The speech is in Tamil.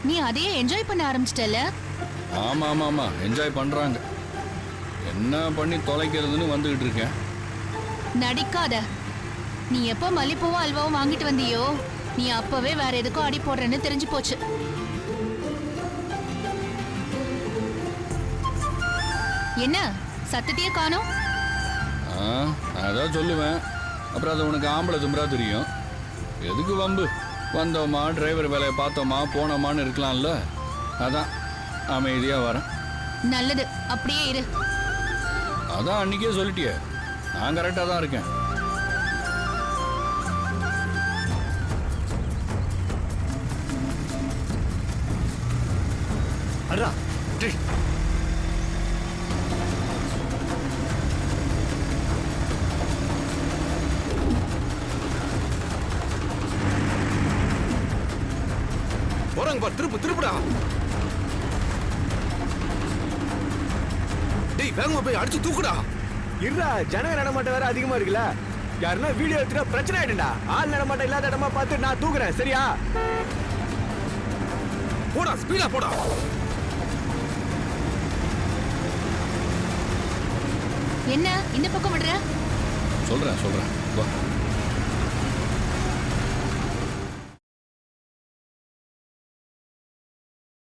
நீ அதையே என்ஜாய் பண்ண ஆரம்பிச்சிட்டல? ஆமா ஆமா ஆமா, என்ஜாய் பண்றாங்க. என்ன பண்ணி தொலைக்கிறதுன்னு வந்துகிட்டு இருக்கேன். நடிக்காத. நீ எப்போ மல்லிப்பூவும் அல்வாவும் வாங்கிட்டு வந்தியோ, நீ அப்பவே வேற எதுக்கோ அடி போடுறேன்னு தெரிஞ்சு போச்சு. என்ன சத்தத்தையே காணோம்? அதான் சொல்லுவேன், அப்புறம் அது உனக்கு ஆம்பளை தும்பரா தெரியும். எதுக்கு வம்பு? வந்தோமா, டிரைவர் வேலையை பார்த்தோமா, போனோமான்னு இருக்கலாம்ல. அதான் அமைதியா வரேன். நல்லது, அப்படியே இரு. அதான் அன்னைக்கே சொல்லிட்டியே, நான் கரெக்டாக தான் இருக்கேன். அடா போறாங்க பார், திருப்புடா. டேய் வேகமா போய் அடிச்சு தூக்குடா. இருடா, ஜனங்க நடமாட்டம் வேற அதிகமா இருக்குல்ல. யாருன்னா வீடியோ எடுத்துட்டா பிரச்சனை ஆயிடும்டா. ஆள் நடமாட்டம் இல்லாத இடமா பார்த்து நான் தூக்குறேன், சரியா? போடா, ஸ்பீடா போடா. என்ன இந்த பக்கம் விடுற? சொல்றேன் வா.